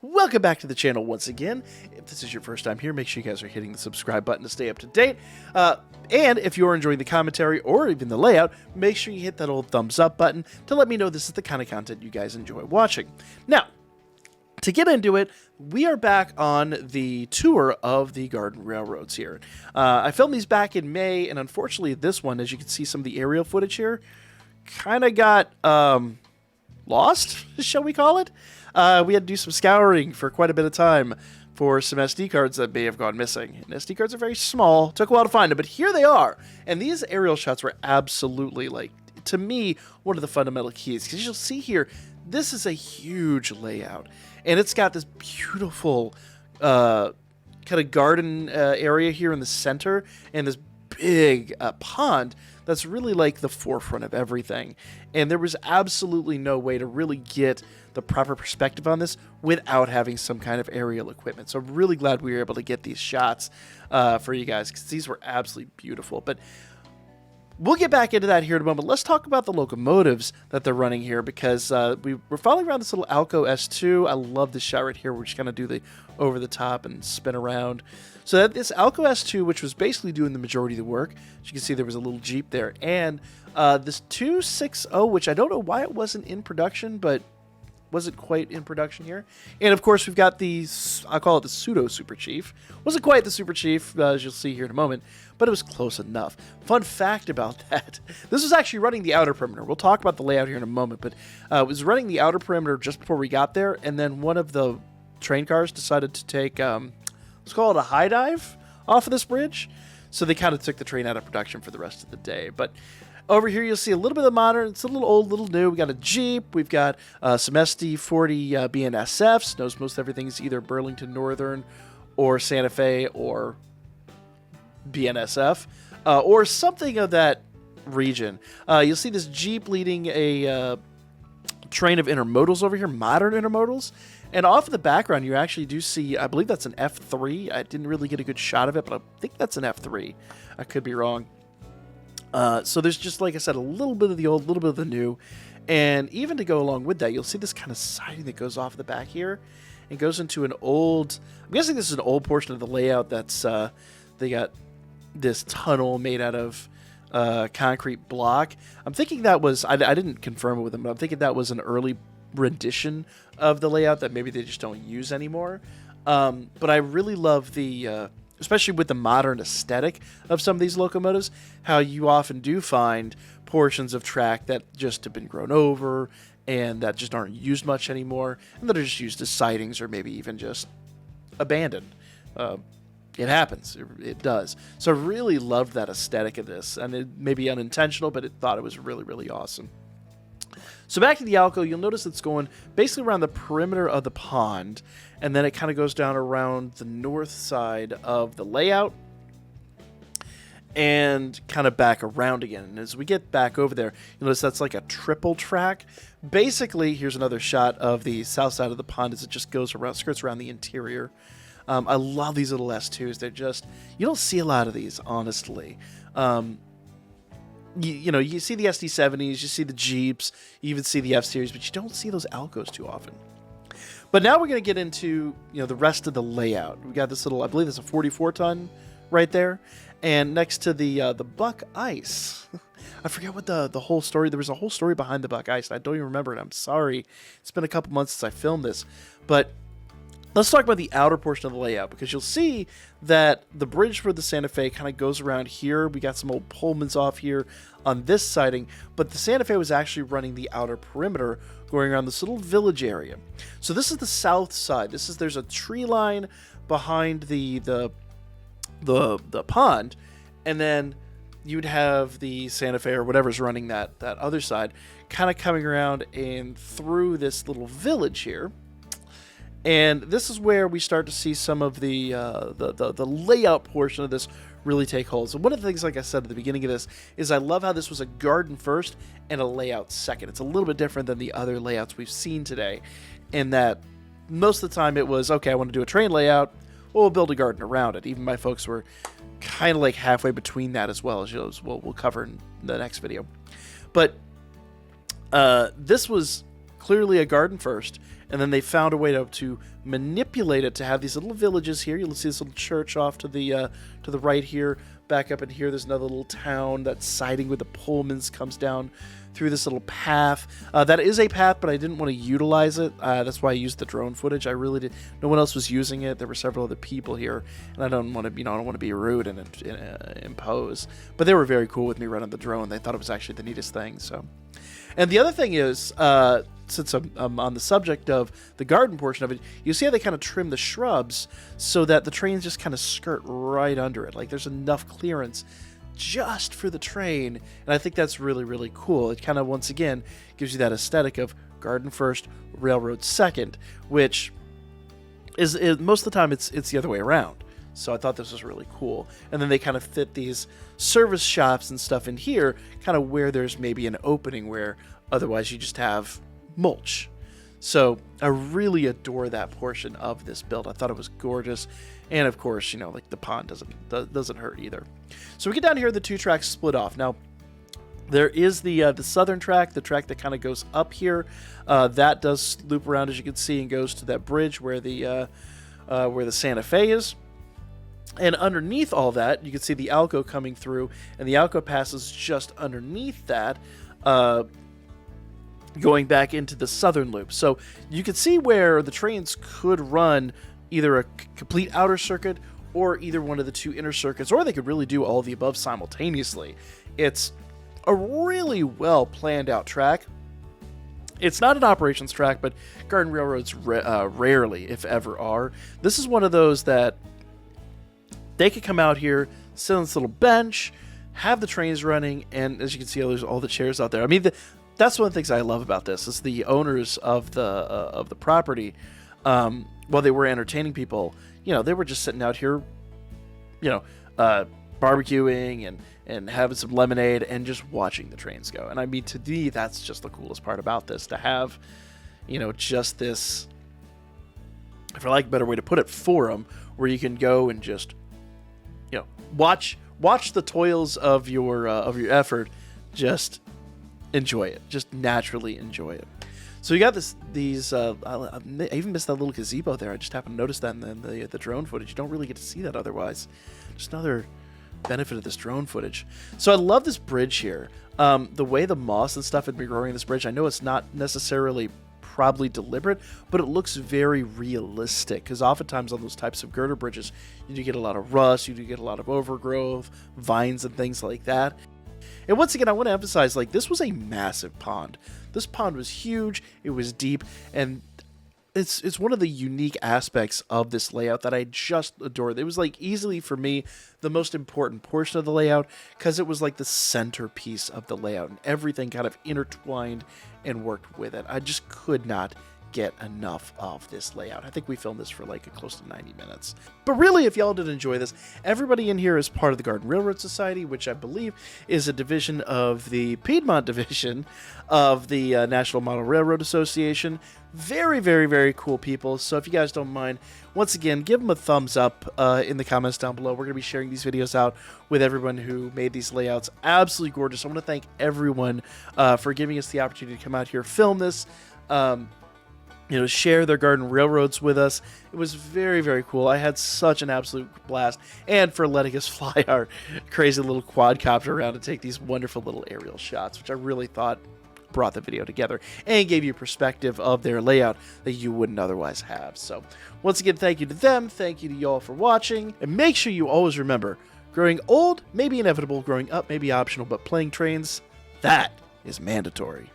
Welcome back to the channel once again. If this is your first time here, make sure you guys are hitting the subscribe button to stay up to date. And if you're enjoying the commentary or even the layout, make sure you hit that old thumbs up button to let me know this is the kind of content you guys enjoy watching. Now, to get into it, we are back on the tour of the Garden Railroads here. I filmed these back in May, and unfortunately this one, as you can see some of the aerial footage here, kind of got lost, shall we call it? We had to do some scouring for quite a bit of time for some SD cards that may have gone missing. And SD cards are very small. Took a while to find them, but here they are. And these aerial shots were absolutely, like, to me, one of the fundamental keys. Because you'll see here, this is a huge layout. And it's got this beautiful kind of garden area here in the center. And this big pond that's really like the forefront of everything. And there was absolutely no way to really get the proper perspective on this without having some kind of aerial equipment. So I'm really glad we were able to get these shots for you guys, because these were absolutely beautiful. But we'll get back into that here in a moment. Let's talk about the locomotives that they're running here, because we're following around this little Alco S2. I love this shot right here. We're just going to do the over the top and spin around. So that this Alco S2, which was basically doing the majority of the work, as you can see there was a little Jeep there, and this 260, which I don't know why it wasn't in production, but wasn't quite in production here. And of course we've got the, I'll call it the pseudo Super Chief. Wasn't quite the Super Chief, as you'll see here in a moment, but it was close enough. Fun fact about that, this was actually running the outer perimeter. We'll talk about the layout here in a moment, but it was running the outer perimeter just before we got there, and then one of the train cars decided to take, let's call it a high dive off of this bridge. So they kind of took the train out of production for the rest of the day. But over here, you'll see a little bit of modern. It's a little old, little new. We got a Jeep. We've got some SD40 BNSFs. Knows most everything's either Burlington Northern or Santa Fe or BNSF or something of that region. You'll see this Jeep leading a train of intermodals over here, modern intermodals. And off in the background, you actually do see, I believe that's an F3. I didn't really get a good shot of it, but I think that's an F3. I could be wrong. So there's just, like I said, a little bit of the old, a little bit of the new. And even to go along with that, you'll see this kind of siding that goes off the back here. And goes into an old, I'm guessing this is an old portion of the layout that's, they got this tunnel made out of concrete block. I'm thinking that was, I didn't confirm it with them, but I'm thinking that was an early rendition of the layout that maybe they just don't use anymore. But I really love the, especially with the modern aesthetic of some of these locomotives, how you often do find portions of track that just have been grown over and that just aren't used much anymore, and that are just used as sidings or maybe even just abandoned. It happens. It does. So I really loved that aesthetic of this, and it may be unintentional, but it thought it was really, really awesome. So back to the Alco, you'll notice it's going basically around the perimeter of the pond, and then it kind of goes down around the north side of the layout and kind of back around again. And as we get back over there, you'll notice that's like a triple track. Basically, here's another shot of the south side of the pond as it just goes around, skirts around the interior. I love these little S2s. They're just, you don't see a lot of these, honestly. You know, you see the SD70s, you see the Jeeps, you even see the F-Series, but you don't see those Alcos too often. But now we're going to get into, the rest of the layout. We got this little, I believe it's a 44-ton right there. And next to the Buck Ice, I forget what the whole story, there was a whole story behind the Buck Ice, and I don't even remember it. I'm sorry. It's been a couple months since I filmed this. But let's talk about the outer portion of the layout, because you'll see that the bridge for the Santa Fe kind of goes around here. We got some old Pullmans off here on this siding, but the Santa Fe was actually running the outer perimeter, going around this little village area. So this is the south side. There's a tree line behind the pond, and then you'd have the Santa Fe or whatever's running that other side kind of coming around and through this little village here. And this is where we start to see some of the layout portion of this really take hold. So one of the things, like I said at the beginning of this, is I love how this was a garden first and a layout second. It's a little bit different than the other layouts we've seen today, in that most of the time it was, okay, I want to do a train layout, well, we'll build a garden around it. Even my folks were kind of like halfway between that as well, as we'll cover in the next video. But this was clearly a garden first, And then they found a way to manipulate it to have these little villages here. You'll see this little church off to the right here. Back up in here, there's another little town that's siding with the Pullmans, comes down through this little path. That is a path, but I didn't want to utilize it. That's why I used the drone footage. I really did. No one else was using it. There were several other people here, and I don't want to, I don't want to be rude and impose. But they were very cool with me running the drone. They thought it was actually the neatest thing. So, and the other thing is, since I'm on the subject of the garden portion of it, you see how they kind of trim the shrubs so that the trains just kind of skirt right under it. Like there's enough clearance just for the train, and I think that's really, really cool. It kind of, once again, gives you that aesthetic of garden first, railroad second, which is most of the time it's the other way around. So I thought this was really cool. And then they kind of fit these service shops and stuff in here, kind of where there's maybe an opening where otherwise you just have mulch. So I really adore that portion of this build. I thought it was gorgeous. And of course, like the pond doesn't hurt either. So we get down here, the two tracks split off. Now, there is the southern track, the track that kind of goes up here. That does loop around, as you can see, and goes to that bridge where the Santa Fe is. And underneath all that, you can see the Alco coming through, and the Alco passes just underneath that, going back into the southern loop. So you can see where the trains could run either a complete outer circuit or either one of the two inner circuits, or they could really do all of the above simultaneously. It's a really well planned out track. It's not an operations track, but garden railroads rarely, if ever, are. This is one of those that they could come out here, sit on this little bench, have the trains running, and as you can see, there's all the chairs out there. I mean, that's one of the things I love about this, is the owners of the property, while they were entertaining people, they were just sitting out here, barbecuing and having some lemonade and just watching the trains go. And I mean, to me, that's just the coolest part about this, to have, just this, for lack of a better way to put it, forum where you can go and just, watch the toils of your effort, just enjoy it, just naturally enjoy it. So you got these. I even missed that little gazebo there. I just happened to notice that in the drone footage. You don't really get to see that otherwise. Just another benefit of this drone footage. So I love this bridge here. The way the moss and stuff had been growing in this bridge. I know it's not necessarily probably deliberate, but it looks very realistic, because oftentimes on those types of girder bridges, you do get a lot of rust, you do get a lot of overgrowth, vines and things like that. And once again, I want to emphasize, this was a massive pond. This pond was huge, it was deep, and it's one of the unique aspects of this layout that I just adored. It was easily for me the most important portion of the layout, because it was the centerpiece of the layout, and everything kind of intertwined and worked with it. I just could not get enough of this layout. I think we filmed this for close to 90 minutes. But really, if y'all did enjoy this, everybody in here is part of the Garden Railroad Society, which I believe is a division of the Piedmont division of the National Model Railroad Association. Very, very, very cool people. So if you guys don't mind, once again, give them a thumbs up in the comments down below. We're going to be sharing these videos out with everyone who made these layouts. Absolutely gorgeous. I want to thank everyone for giving us the opportunity to come out here, film this, share their garden railroads with us. It was very, very cool. I had such an absolute blast. And for letting us fly our crazy little quadcopter around to take these wonderful little aerial shots, which I really thought brought the video together and gave you a perspective of their layout that you wouldn't otherwise have. So once again, thank you to them. Thank you to y'all for watching. And make sure you always remember, growing old may be inevitable, growing up may be optional, but playing trains, that is mandatory.